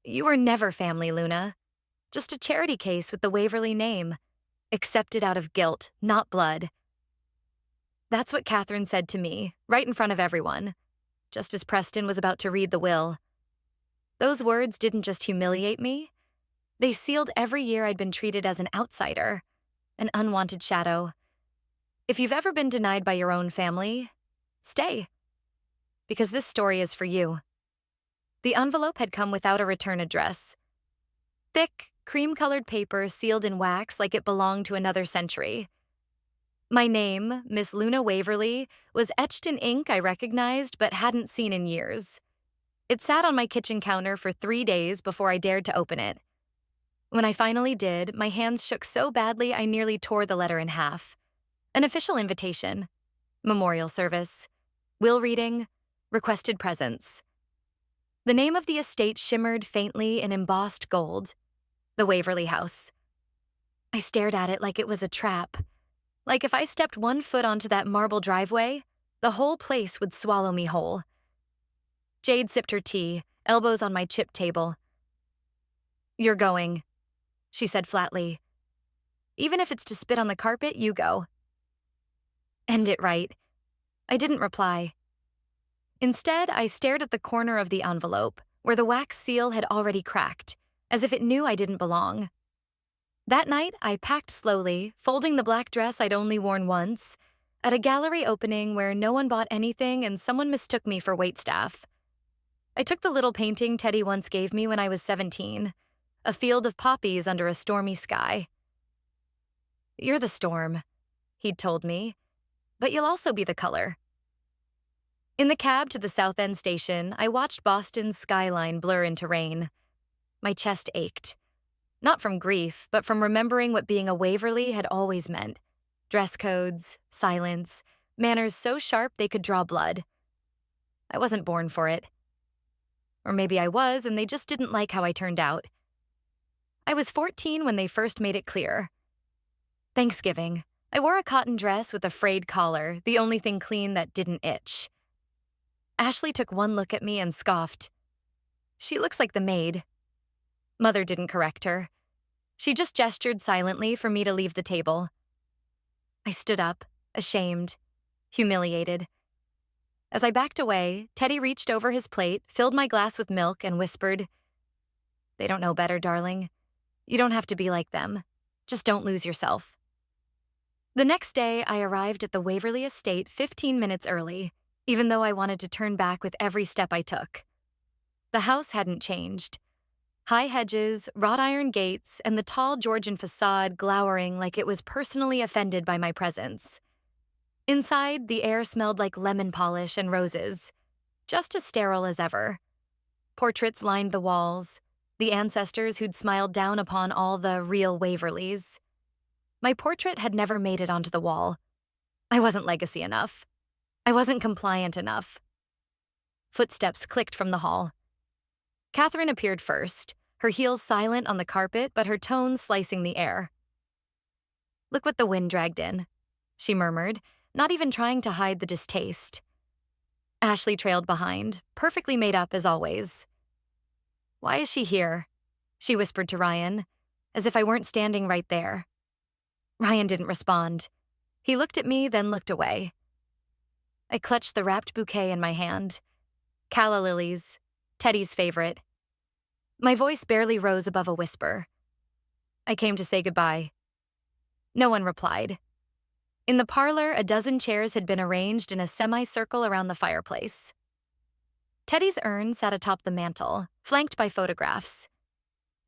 You were never family, Luna. Just a charity case with the Waverly name. Accepted out of guilt, not blood. That's what Catherine said to me, right in front of everyone, just as Preston was about to read the will. Those words didn't just humiliate me. They sealed every year I'd been treated as an outsider, an unwanted shadow. If you've ever been denied by your own family, stay. Because this story is for you. The envelope had come without a return address. Thick, cream-colored paper sealed in wax like it belonged to another century. My name, Miss Luna Waverly, was etched in ink I recognized but hadn't seen in years. It sat on my kitchen counter for 3 days before I dared to open it. When I finally did, my hands shook so badly I nearly tore the letter in half. An official invitation, memorial service, will reading, requested presents. The name of the estate shimmered faintly in embossed gold, the Waverly House. I stared at it like it was a trap. Like if I stepped 1 foot onto that marble driveway, the whole place would swallow me whole. Jade sipped her tea, elbows on my chip table. "You're going," she said flatly. "Even if it's to spit on the carpet, you go." "End it right." I didn't reply. Instead, I stared at the corner of the envelope, where the wax seal had already cracked, as if it knew I didn't belong. That night, I packed slowly, folding the black dress I'd only worn once, at a gallery opening where no one bought anything and someone mistook me for waitstaff. I took the little painting Teddy once gave me when I was 17, a field of poppies under a stormy sky. "You're the storm," he'd told me, "but you'll also be the color." In the cab to the South End station, I watched Boston's skyline blur into rain. My chest ached. Not from grief, but from remembering what being a Waverly had always meant. Dress codes, silence, manners so sharp they could draw blood. I wasn't born for it. Or maybe I was, and they just didn't like how I turned out. I was 14 when they first made it clear. Thanksgiving, I wore a cotton dress with a frayed collar, the only thing clean that didn't itch. Ashley took one look at me and scoffed. "She looks like the maid." Mother didn't correct her. She just gestured silently for me to leave the table. I stood up, ashamed, humiliated. As I backed away, Teddy reached over his plate, filled my glass with milk, and whispered, "They don't know better, darling. You don't have to be like them. Just don't lose yourself." The next day, I arrived at the Waverly estate 15 minutes early, even though I wanted to turn back with every step I took. The house hadn't changed. High hedges, wrought iron gates, and the tall Georgian facade glowering like it was personally offended by my presence. Inside, the air smelled like lemon polish and roses, just as sterile as ever. Portraits lined the walls, the ancestors who'd smiled down upon all the real Waverlys. My portrait had never made it onto the wall. I wasn't legacy enough. I wasn't compliant enough. Footsteps clicked from the hall. Catherine appeared first, her heels silent on the carpet but her tones slicing the air. "Look what the wind dragged in," she murmured, not even trying to hide the distaste. Ashley trailed behind, perfectly made up as always. "Why is she here?" she whispered to Ryan, as if I weren't standing right there. Ryan didn't respond. He looked at me, then looked away. I clutched the wrapped bouquet in my hand. Calla lilies, Teddy's favorite. My voice barely rose above a whisper. "I came to say goodbye." No one replied. In the parlor, a dozen chairs had been arranged in a semicircle around the fireplace. Teddy's urn sat atop the mantel, flanked by photographs.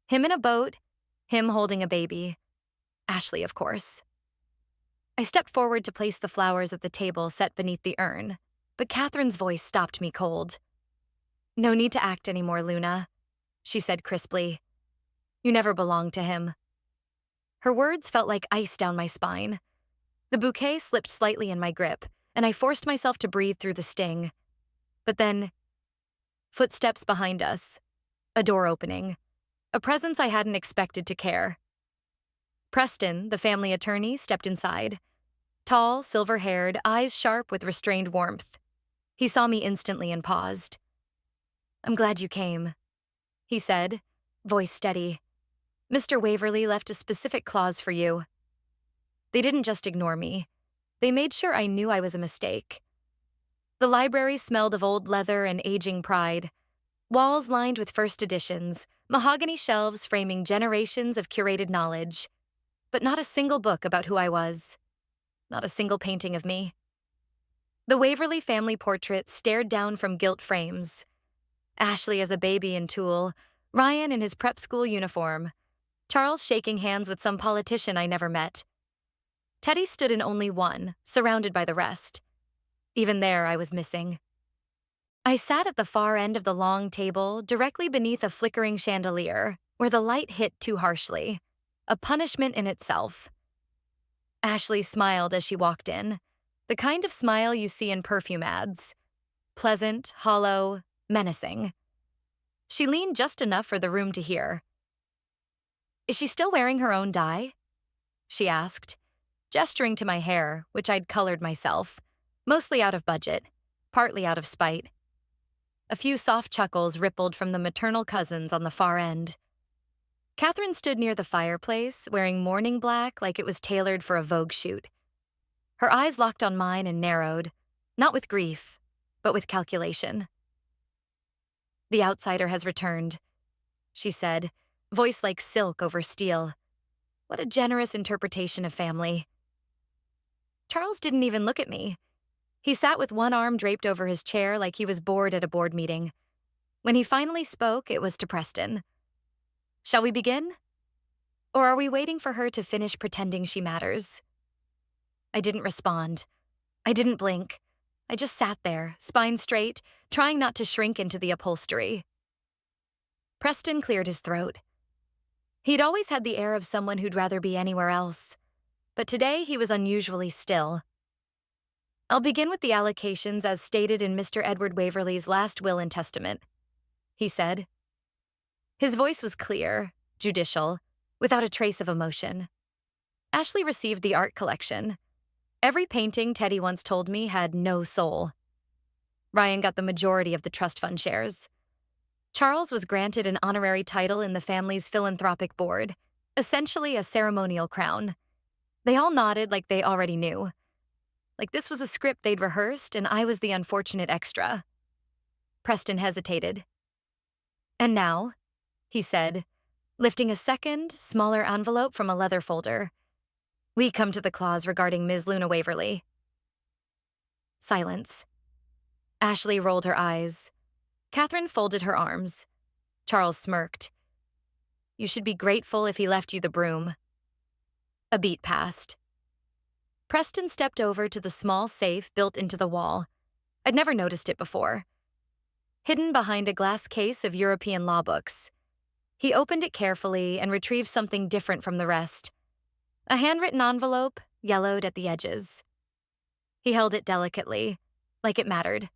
Him in a boat, him holding a baby. Ashley, of course. I stepped forward to place the flowers at the table set beneath the urn, but Catherine's voice stopped me cold. "No need to act anymore, Luna," she said crisply. "You never belonged to him." Her words felt like ice down my spine. The bouquet slipped slightly in my grip, and I forced myself to breathe through the sting. But then, footsteps behind us, a door opening, a presence I hadn't expected to care. Preston, the family attorney, stepped inside. Tall, silver-haired, eyes sharp with restrained warmth. He saw me instantly and paused. "I'm glad you came," he said, voice steady. Mr. Waverly left a specific clause for you. They didn't just ignore me. They made sure I knew I was a mistake. The library smelled of old leather and aging pride. Walls lined with first editions, mahogany shelves framing generations of curated knowledge. But not a single book about who I was. Not a single painting of me. The Waverly family portrait stared down from gilt frames. Ashley as a baby in tulle, Ryan in his prep school uniform, Charles shaking hands with some politician I never met. Teddy stood in only one, surrounded by the rest. Even there, I was missing. I sat at the far end of the long table, directly beneath a flickering chandelier, where the light hit too harshly, a punishment in itself. Ashley smiled as she walked in, the kind of smile you see in perfume ads. Pleasant, hollow, menacing. She leaned just enough for the room to hear. "Is she still wearing her own dye?" she asked, gesturing to my hair, which I'd colored myself, mostly out of budget, partly out of spite. A few soft chuckles rippled from the maternal cousins on the far end. Catherine stood near the fireplace, wearing morning black like it was tailored for a Vogue shoot. Her eyes locked on mine and narrowed, not with grief, but with calculation. "The outsider has returned," she said, voice like silk over steel. What a generous interpretation of family. Charles didn't even look at me. He sat with one arm draped over his chair like he was bored at a board meeting. When he finally spoke, it was to Preston. "Shall we begin? Or are we waiting for her to finish pretending she matters?" I didn't respond. I didn't blink. I just sat there, spine straight, trying not to shrink into the upholstery. Preston cleared his throat. He'd always had the air of someone who'd rather be anywhere else, but today he was unusually still. "I'll begin with the allocations as stated in Mr. Edward Waverly's last will and testament," he said. His voice was clear, judicial, without a trace of emotion. Ashley received the art collection. Every painting, Teddy once told me, had no soul. Ryan got the majority of the trust fund shares. Charles was granted an honorary title in the family's philanthropic board, essentially a ceremonial crown. They all nodded like they already knew. Like this was a script they'd rehearsed and I was the unfortunate extra. Preston hesitated. "And now," he said, lifting a second, smaller envelope from a leather folder, "we come to the clause regarding Ms. Luna Waverly." Silence. Ashley rolled her eyes. Catherine folded her arms. Charles smirked. "You should be grateful if he left you the broom." A beat passed. Preston stepped over to the small safe built into the wall. I'd never noticed it before. Hidden behind a glass case of European law books. He opened it carefully and retrieved something different from the rest. A handwritten envelope, yellowed at the edges. He held it delicately, like it mattered.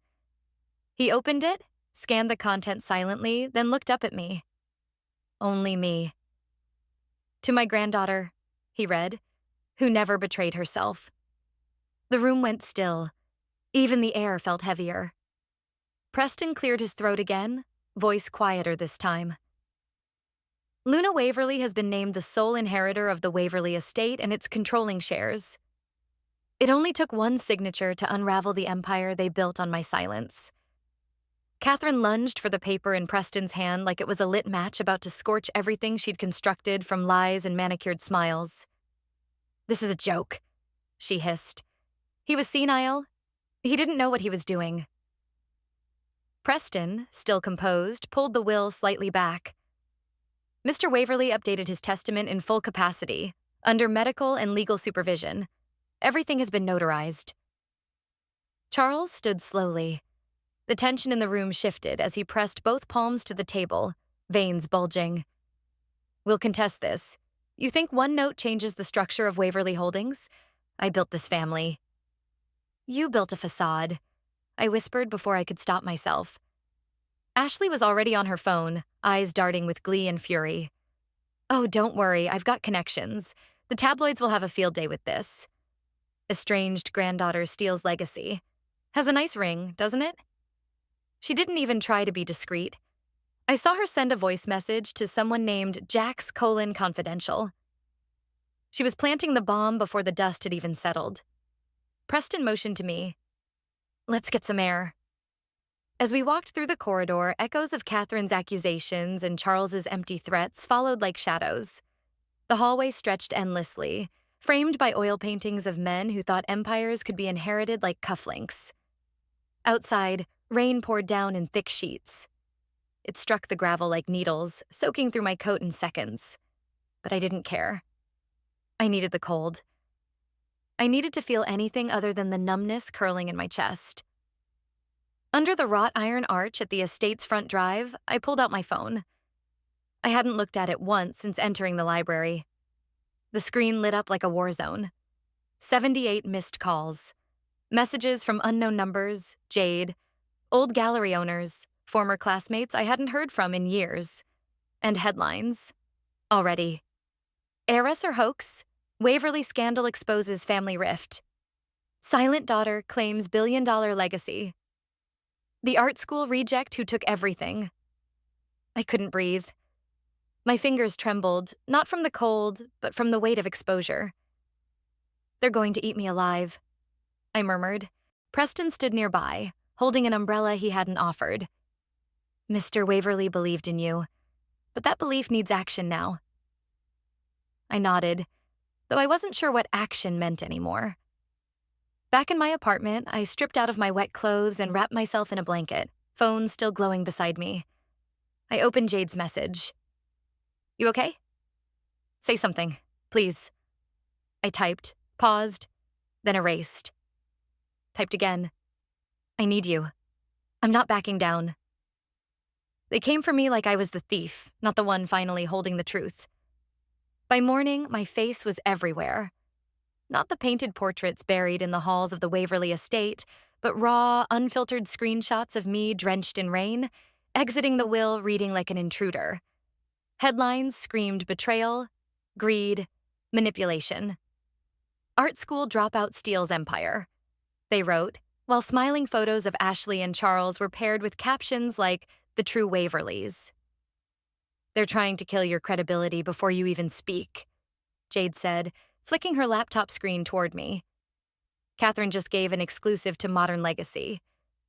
He opened it, scanned the content silently, then looked up at me. "Only me. To my granddaughter," he read, "who never betrayed herself." The room went still. Even the air felt heavier. Preston cleared his throat again, voice quieter this time. "Luna Waverly has been named the sole inheritor of the Waverly estate and its controlling shares. It only took one signature to unravel the empire they built on my silence." Catherine lunged for the paper in Preston's hand like it was a lit match about to scorch everything she'd constructed from lies and manicured smiles. "This is a joke," she hissed. He was senile. He didn't know what he was doing. Preston, still composed, pulled the will slightly back. Mr. Waverly updated his testament in full capacity, under medical and legal supervision. Everything has been notarized. Charles stood slowly. The tension in the room shifted as he pressed both palms to the table, veins bulging. "We'll contest this. You think one note changes the structure of Waverly Holdings? I built this family." "You built a facade," I whispered before I could stop myself. Ashley was already on her phone, eyes darting with glee and fury. "Oh, don't worry, I've got connections. The tabloids will have a field day with this. Estranged granddaughter steals legacy. Has a nice ring, doesn't it?" She didn't even try to be discreet. I saw her send a voice message to someone named Jax Confidential. She was planting the bomb before the dust had even settled. Preston motioned to me. Let's get some air. As we walked through the corridor, echoes of Catherine's accusations and Charles's empty threats followed like shadows. The hallway stretched endlessly, framed by oil paintings of men who thought empires could be inherited like cufflinks. Outside, rain poured down in thick sheets. It struck the gravel like needles, soaking through my coat in seconds. But I didn't care. I needed the cold. I needed to feel anything other than the numbness curling in my chest. Under the wrought iron arch at the estate's front drive, I pulled out my phone. I hadn't looked at it once since entering the library. The screen lit up like a war zone. 78 missed calls. Messages from unknown numbers, Jade, old gallery owners, former classmates I hadn't heard from in years. And headlines. Already. Heiress or hoax? Waverly scandal exposes family rift. Silent daughter claims billion-dollar legacy. The art school reject who took everything. I couldn't breathe. My fingers trembled, not from the cold, but from the weight of exposure. They're going to eat me alive, I murmured. Preston stood nearby, holding an umbrella he hadn't offered. Mr. Waverly believed in you, but that belief needs action now. I nodded, though I wasn't sure what action meant anymore. Back in my apartment, I stripped out of my wet clothes and wrapped myself in a blanket, phone still glowing beside me. I opened Jade's message. You okay? Say something, please. I typed, paused, then erased. Typed again. I need you. I'm not backing down. They came for me like I was the thief, not the one finally holding the truth. By morning, my face was everywhere. Not the painted portraits buried in the halls of the Waverly estate, but raw, unfiltered screenshots of me drenched in rain, exiting the will reading like an intruder. Headlines screamed betrayal, greed, manipulation. Art school dropout steals empire, they wrote, while smiling photos of Ashley and Charles were paired with captions like the true Waverlys. They're trying to kill your credibility before you even speak, Jade said, flicking her laptop screen toward me. Catherine just gave an exclusive to Modern Legacy.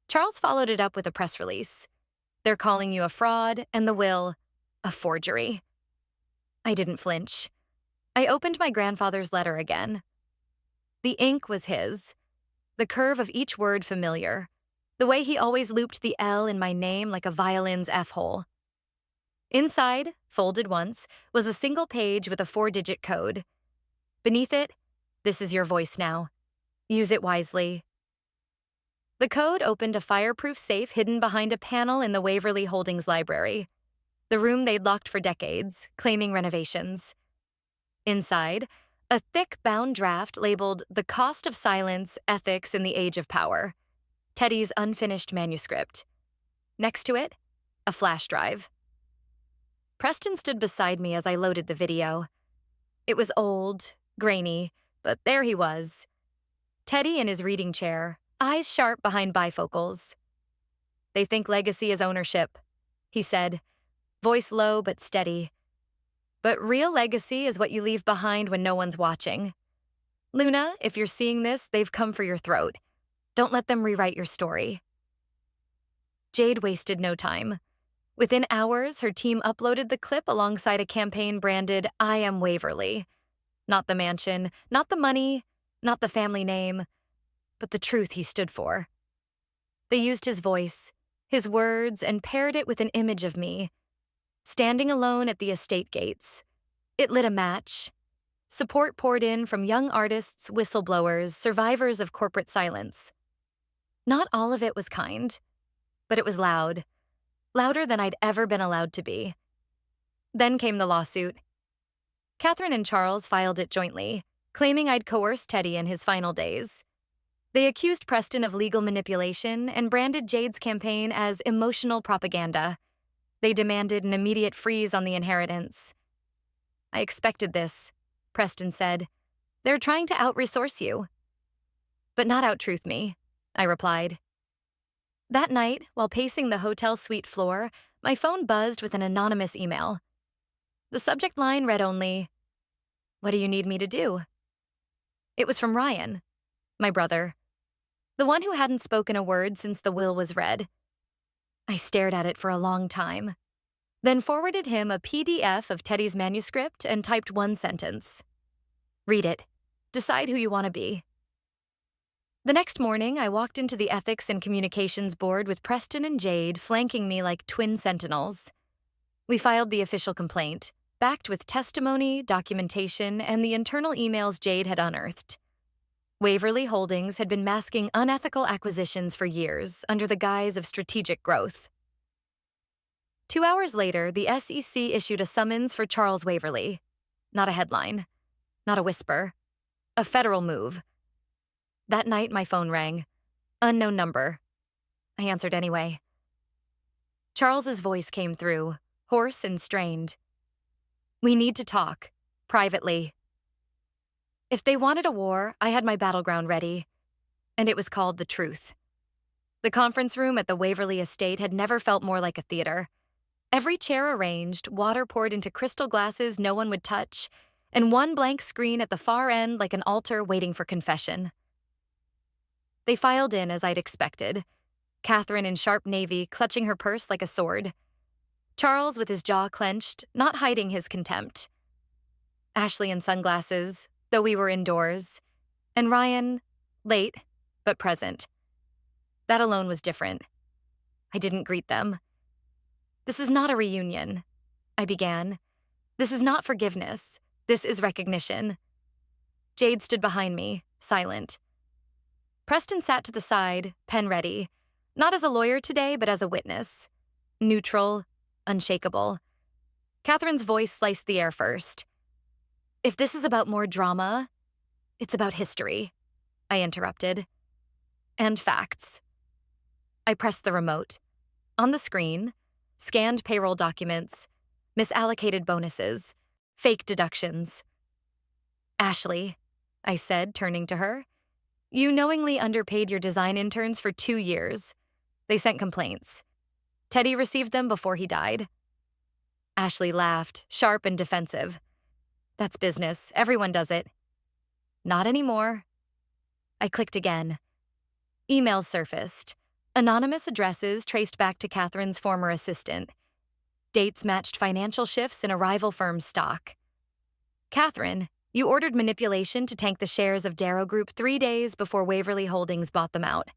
Charles followed it up with a press release. They're calling you a fraud and the will a forgery. I didn't flinch. I opened my grandfather's letter again. The ink was his, the curve of each word familiar, the way he always looped the L in my name like a violin's F-hole. Inside, folded once, was a single page with a 4-digit code. Beneath it, this is your voice now. Use it wisely. The code opened a fireproof safe hidden behind a panel in the Waverly Holdings library, the room they'd locked for decades, claiming renovations. Inside, a thick bound draft labeled The Cost of Silence, Ethics in the Age of Power, Teddy's unfinished manuscript. Next to it, a flash drive. Preston stood beside me as I loaded the video. It was old, grainy, but there he was. Teddy in his reading chair, eyes sharp behind bifocals. They think legacy is ownership, he said, voice low but steady. But real legacy is what you leave behind when no one's watching. Luna, if you're seeing this, they've come for your throat. Don't let them rewrite your story. Jade wasted no time. Within hours, her team uploaded the clip alongside a campaign branded I Am Waverly. Not the mansion, not the money, not the family name, but the truth he stood for. They used his voice, his words, and paired it with an image of me, standing alone at the estate gates. It lit a match. Support poured in from young artists, whistleblowers, survivors of corporate silence. Not all of it was kind, but it was loud. Louder than I'd ever been allowed to be. Then came the lawsuit. Catherine and Charles filed it jointly, claiming I'd coerced Teddy in his final days. They accused Preston of legal manipulation and branded Jade's campaign as emotional propaganda. They demanded an immediate freeze on the inheritance. I expected this, Preston said. They're trying to out-resource you. But not out-truth me, I replied. That night, while pacing the hotel suite floor, My phone buzzed with an anonymous email. The subject line read only, "What do you need me to do?" It was from Ryan, my brother, the one who hadn't spoken a word since the will was read. I stared at it for a long time, then forwarded him a PDF of Teddy's manuscript and typed one sentence. "Read it. Decide who you want to be." The next morning, I walked into the Ethics and Communications Board with Preston and Jade flanking me like twin sentinels. We filed the official complaint, backed with testimony, documentation, and the internal emails Jade had unearthed. Waverly Holdings had been masking unethical acquisitions for years under the guise of strategic growth. 2 hours later, the SEC issued a summons for Charles Waverly. Not a headline, not a whisper, a federal move. That night, my phone rang. Unknown number. I answered anyway. Charles's voice came through, hoarse and strained. "We need to talk, privately." If they wanted a war, I had my battleground ready, and it was called the truth. The conference room at the Waverly estate had never felt more like a theater. Every chair arranged, water poured into crystal glasses no one would touch, and one blank screen at the far end like an altar waiting for confession. They filed in as I'd expected, Catherine in sharp navy clutching her purse like a sword, Charles with his jaw clenched, not hiding his contempt, Ashley in sunglasses, though we were indoors, and Ryan, late, but present. That alone was different. I didn't greet them. "This is not a reunion," I began. "This is not forgiveness. This is recognition." Jade stood behind me, silent. Preston sat to the side, pen ready, not as a lawyer today, but as a witness. Neutral, unshakable. Catherine's voice sliced the air first. "If this is about more drama, it's about history," I interrupted. "And facts." I pressed the remote. On the screen, scanned payroll documents, misallocated bonuses, fake deductions. "Ashley," I said, turning to her, "you knowingly underpaid your design interns for 2 years. They sent complaints. Teddy received them before he died." Ashley laughed, sharp and defensive. "That's business. Everyone does it." "Not anymore." I clicked again. Emails surfaced. Anonymous addresses traced back to Catherine's former assistant. Dates matched financial shifts in a rival firm's stock. "Catherine, you ordered manipulation to tank the shares of Darrow Group 3 days before Waverly Holdings bought them out."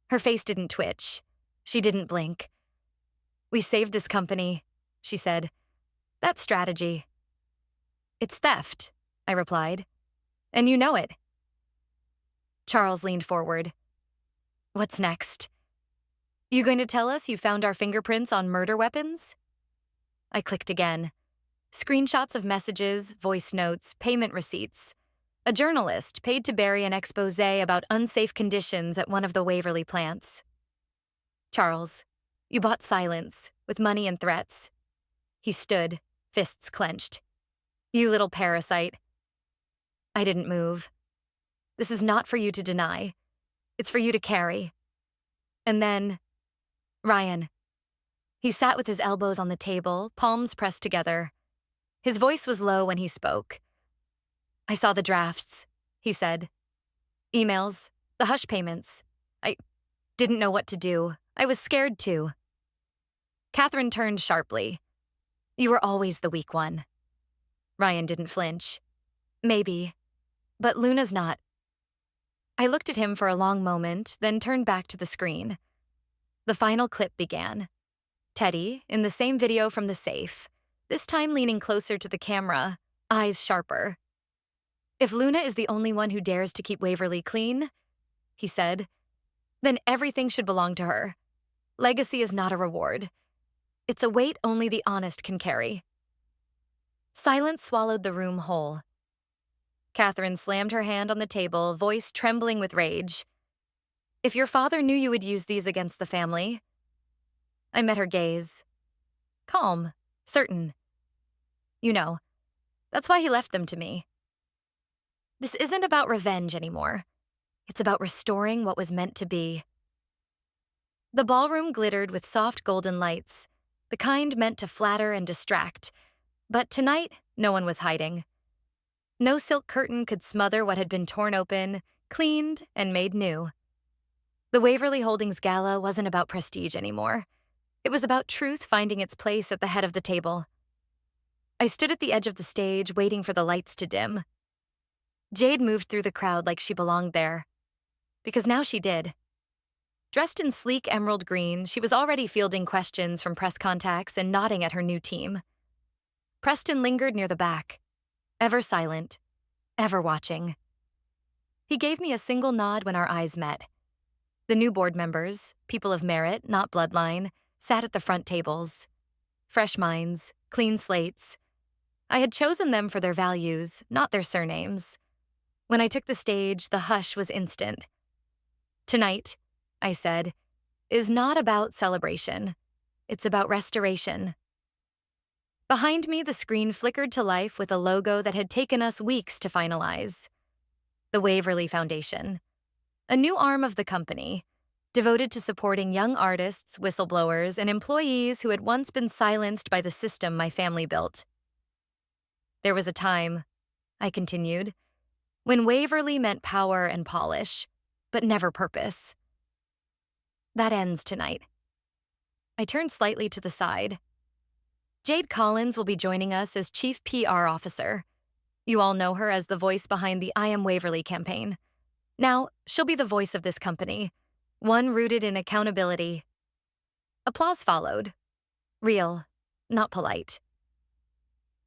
Her face didn't twitch. She didn't blink. "We saved this company," she said. "That's strategy." "It's theft," I replied. "And you know it." Charles leaned forward. "What's next? You going to tell us you found our fingerprints on murder weapons?" I clicked again. Screenshots of messages, voice notes, payment receipts. A journalist paid to bury an expose about unsafe conditions at one of the Waverly plants. "Charles, you bought silence, with money and threats." He stood, fists clenched. "You little parasite." I didn't move. "This is not for you to deny. It's for you to carry." And then, Ryan. He sat with his elbows on the table, palms pressed together. His voice was low when he spoke. "I saw the drafts," he said. "Emails, the hush payments. I didn't know what to do. I was scared too." Catherine turned sharply. "You were always the weak one." Ryan didn't flinch. "Maybe, but Luna's not." I looked at him for a long moment, then turned back to the screen. The final clip began. Teddy, in the same video from the safe, this time leaning closer to the camera, eyes sharper. "If Luna is the only one who dares to keep Waverly clean," he said, "then everything should belong to her. Legacy is not a reward. It's a weight only the honest can carry." Silence swallowed the room whole. Catherine slammed her hand on the table, voice trembling with rage. "If your father knew you would use these against the family..." I met her gaze. Calm, certain. "You know, that's why he left them to me. This isn't about revenge anymore. It's about restoring what was meant to be." The ballroom glittered with soft golden lights. the kind meant to flatter and distract. But tonight, no one was hiding. No silk curtain could smother what had been torn open, cleaned, and made new. The Waverly Holdings Gala wasn't about prestige anymore. It was about truth finding its place at the head of the table. I stood at the edge of the stage, waiting for the lights to dim. Jade moved through the crowd like she belonged there. Because now she did. Dressed in sleek emerald green, she was already fielding questions from press contacts and nodding at her new team. Preston lingered near the back, ever silent, ever watching. He gave me a single nod when our eyes met. The new board members, people of merit, not bloodline, sat at the front tables. Fresh minds, clean slates. I had chosen them for their values, not their surnames. When I took the stage, the hush was instant. Tonight, I said, is not about celebration. It's about restoration. Behind me, the screen flickered to life with a logo that had taken us weeks to finalize. The Waverly Foundation, a new arm of the company, devoted to supporting young artists, whistleblowers, and employees who had once been silenced by the system my family built. There was a time, I continued, when Waverly meant power and polish, but never purpose. That ends tonight. I turned slightly to the side. Jade Collins will be joining us as Chief PR Officer. You all know her as the voice behind the I Am Waverly campaign. Now, she'll be the voice of this company, one rooted in accountability. Applause followed. Real, not polite.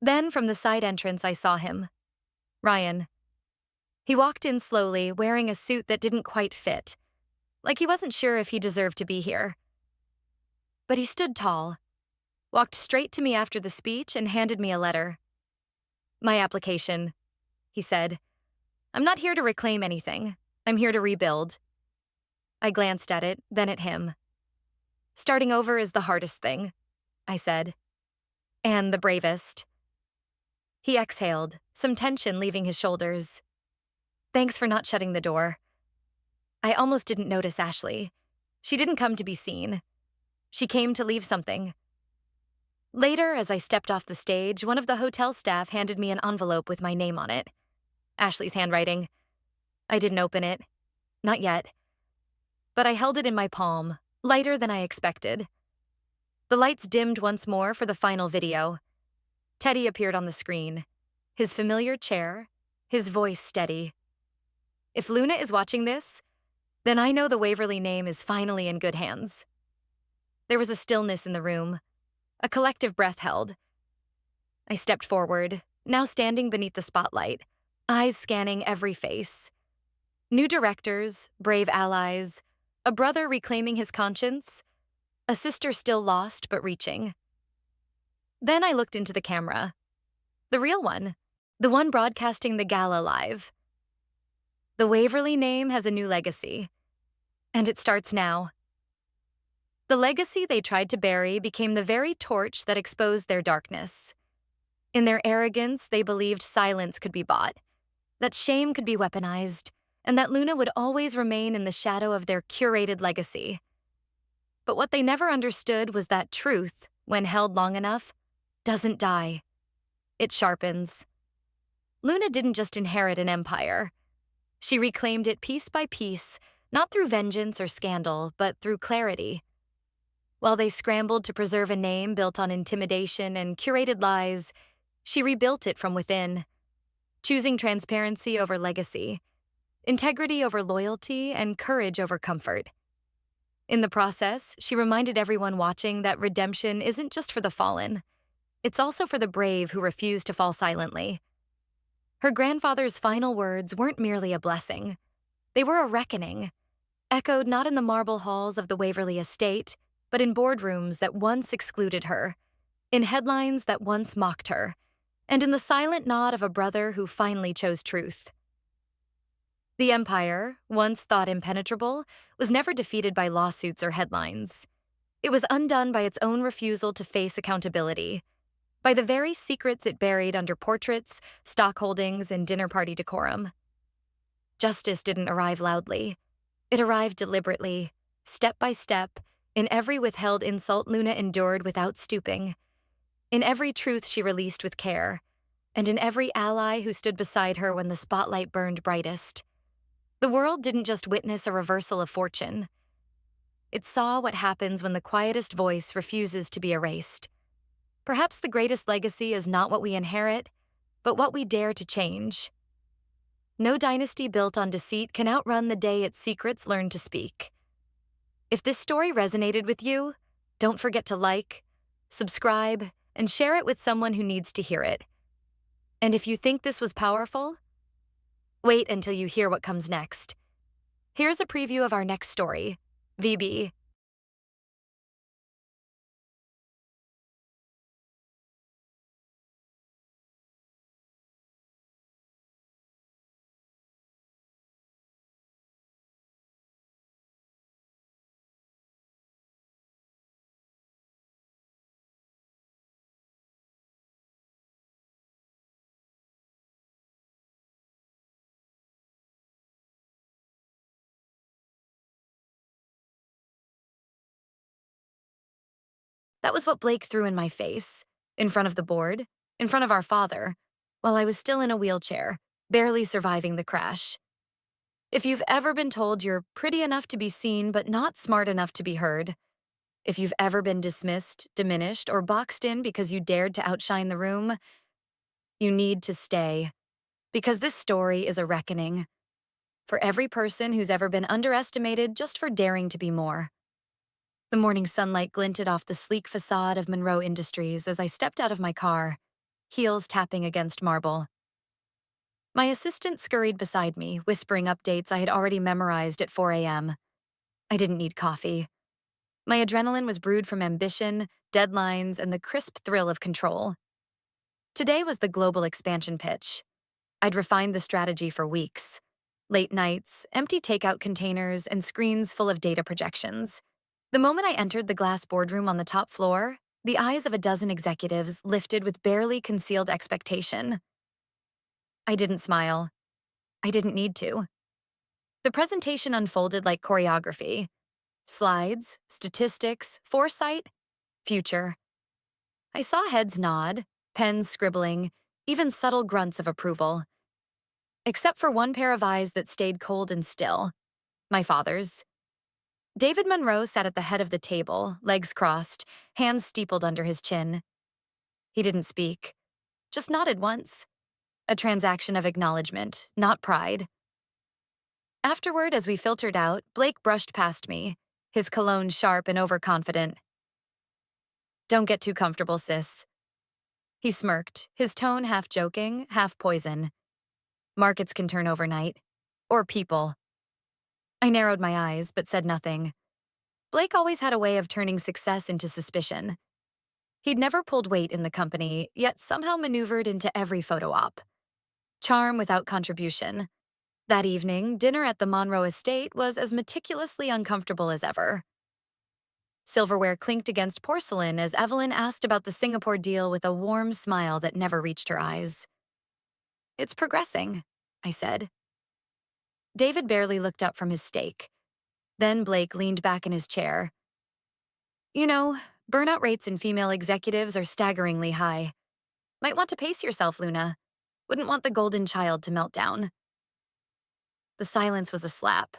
Then, from the side entrance, I saw him. Ryan. He walked in slowly, wearing a suit that didn't quite fit, like he wasn't sure if he deserved to be here. But he stood tall, walked straight to me after the speech, and handed me a letter. My application, he said. I'm not here to reclaim anything. I'm here to rebuild. I glanced at it, then at him. Starting over is the hardest thing, I said. And the bravest. He exhaled, some tension leaving his shoulders. Thanks for not shutting the door. I almost didn't notice Ashley. She didn't come to be seen. She came to leave something. Later, as I stepped off the stage, one of the hotel staff handed me an envelope with my name on it. Ashley's handwriting. I didn't open it. Not yet. But I held it in my palm, lighter than I expected. The lights dimmed once more for the final video. Teddy appeared on the screen, his familiar chair, his voice steady. If Luna is watching this, then I know the Waverly name is finally in good hands. There was a stillness in the room, a collective breath held. I stepped forward, now standing beneath the spotlight, eyes scanning every face. New directors, brave allies, a brother reclaiming his conscience, a sister still lost but reaching. Then I looked into the camera. The real one, the one broadcasting the gala live. The Waverly name has a new legacy, and it starts now. The legacy they tried to bury became the very torch that exposed their darkness. In their arrogance, they believed silence could be bought, that shame could be weaponized, and that Luna would always remain in the shadow of their curated legacy. But what they never understood was that truth, when held long enough, doesn't die. It sharpens. Luna didn't just inherit an empire. She reclaimed it piece by piece, not through vengeance or scandal, but through clarity. While they scrambled to preserve a name built on intimidation and curated lies, she rebuilt it from within, choosing transparency over legacy, integrity over loyalty, and courage over comfort. In the process, she reminded everyone watching that redemption isn't just for the fallen. It's also for the brave who refuse to fall silently. Her grandfather's final words weren't merely a blessing. They were a reckoning, echoed not in the marble halls of the Waverly estate, but in boardrooms that once excluded her, in headlines that once mocked her, and in the silent nod of a brother who finally chose truth. The empire, once thought impenetrable, was never defeated by lawsuits or headlines. It was undone by its own refusal to face accountability, by the very secrets it buried under portraits, stock holdings, and dinner party decorum. Justice didn't arrive loudly. It arrived deliberately, step by step, In every withheld insult Luna endured without stooping, in every truth she released with care, and in every ally who stood beside her when the spotlight burned brightest. The world didn't just witness a reversal of fortune. It saw what happens when the quietest voice refuses to be erased. Perhaps the greatest legacy is not what we inherit, but what we dare to change. No dynasty built on deceit can outrun the day its secrets learn to speak. If this story resonated with you, don't forget to like, subscribe, and share it with someone who needs to hear it. And if you think this was powerful, wait until you hear what comes next. Here's a preview of our next story, VB. That was what Blake threw in my face, in front of the board, in front of our father, while I was still in a wheelchair, barely surviving the crash. If you've ever been told you're pretty enough to be seen but not smart enough to be heard, if you've ever been dismissed, diminished, or boxed in because you dared to outshine the room, you need to stay. Because this story is a reckoning for every person who's ever been underestimated just for daring to be more. The morning sunlight glinted off the sleek facade of Monroe Industries as I stepped out of my car, heels tapping against marble. My assistant scurried beside me, whispering updates I had already memorized at 4 a.m. I didn't need coffee. My adrenaline was brewed from ambition, deadlines, and the crisp thrill of control. Today was the global expansion pitch. I'd refined the strategy for weeks. Late nights, empty takeout containers, and screens full of data projections. The moment I entered the glass boardroom on the top floor, the eyes of a dozen executives lifted with barely concealed expectation. I didn't smile. I didn't need to. The presentation unfolded like choreography. Slides, statistics, foresight, future. I saw heads nod, pens scribbling, even subtle grunts of approval. Except for one pair of eyes that stayed cold and still, my father's. David Monroe sat at the head of the table, legs crossed, hands steepled under his chin. He didn't speak, just nodded once. A transaction of acknowledgement, not pride. Afterward, as we filtered out, Blake brushed past me, his cologne sharp and overconfident. "Don't get too comfortable, sis." He smirked, his tone half joking, half poison. "Markets can turn overnight. Or people." I narrowed my eyes, but said nothing. Blake always had a way of turning success into suspicion. He'd never pulled weight in the company, yet somehow maneuvered into every photo op. Charm without contribution. That evening, dinner at the Monroe estate was as meticulously uncomfortable as ever. Silverware clinked against porcelain as Evelyn asked about the Singapore deal with a warm smile that never reached her eyes. "It's progressing," I said. David barely looked up from his steak. Then Blake leaned back in his chair. "You know, burnout rates in female executives are staggeringly high. Might want to pace yourself, Luna. Wouldn't want the golden child to melt down." The silence was a slap.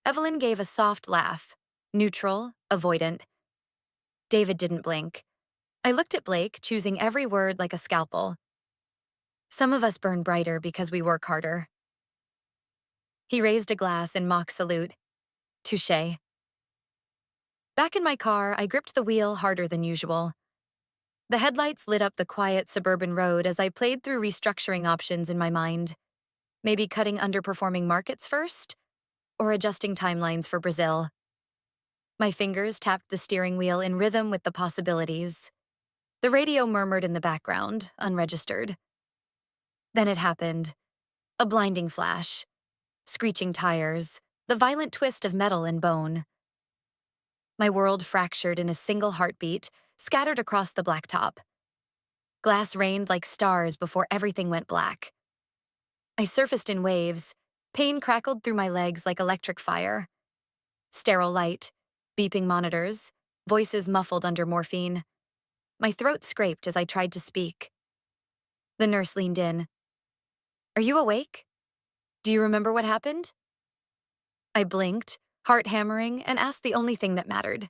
Evelyn gave a soft laugh, neutral, avoidant. David didn't blink. I looked at Blake, choosing every word like a scalpel. "Some of us burn brighter because we work harder." He raised a glass in mock salute. "Touché." Back in my car, I gripped the wheel harder than usual. The headlights lit up the quiet suburban road as I played through restructuring options in my mind. Maybe cutting underperforming markets first? Or adjusting timelines for Brazil? My fingers tapped the steering wheel in rhythm with the possibilities. The radio murmured in the background, unregistered. Then it happened. A blinding flash. Screeching tires. The violent twist of metal and bone. My world fractured in a single heartbeat, scattered across the blacktop. Glass rained like stars before everything went black. I surfaced in waves. Pain crackled through my legs like electric fire. Sterile light. Beeping monitors, voices muffled under morphine. My throat scraped as I tried to speak. The nurse leaned in. Are you awake? Do you remember what happened? I blinked, heart hammering, and asked the only thing that mattered.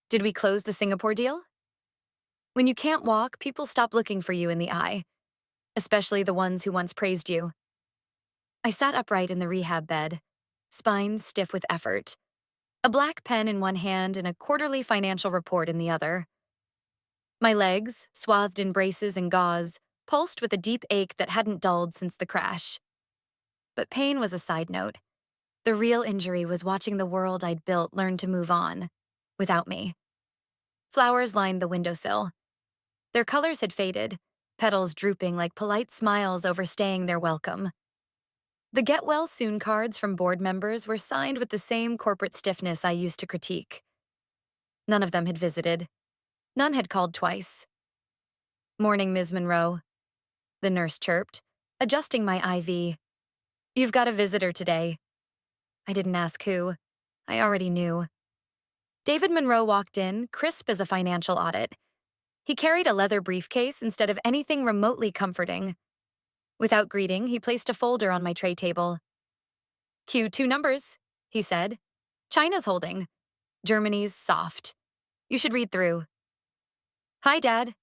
Did we close the Singapore deal? When you can't walk, people stop looking for you in the eye, especially the ones who once praised you. I sat upright in the rehab bed, spine stiff with effort, a black pen in one hand and a quarterly financial report in the other. My legs, swathed in braces and gauze, pulsed with a deep ache that hadn't dulled since the crash. But pain was a side note. The real injury was watching the world I'd built learn to move on, without me. Flowers lined the windowsill. Their colors had faded, petals drooping like polite smiles overstaying their welcome. The get well soon cards from board members were signed with the same corporate stiffness I used to critique. None of them had visited. None had called twice. Morning, Ms. Monroe, the nurse chirped, adjusting my IV. You've got a visitor today. I didn't ask who. I already knew. David Monroe walked in, crisp as a financial audit. He carried a leather briefcase instead of anything remotely comforting. Without greeting, he placed a folder on my tray table. Cue 2 numbers, he said. China's holding. Germany's soft. You should read through. Hi, Dad,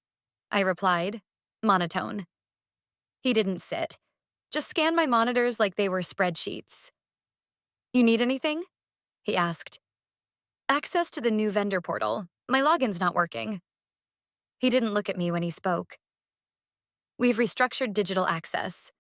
I replied, monotone. He didn't sit, just scanned my monitors like they were spreadsheets. You need anything? He asked. Access to the new vendor portal. My login's not working. He didn't look at me when he spoke. We've restructured digital access.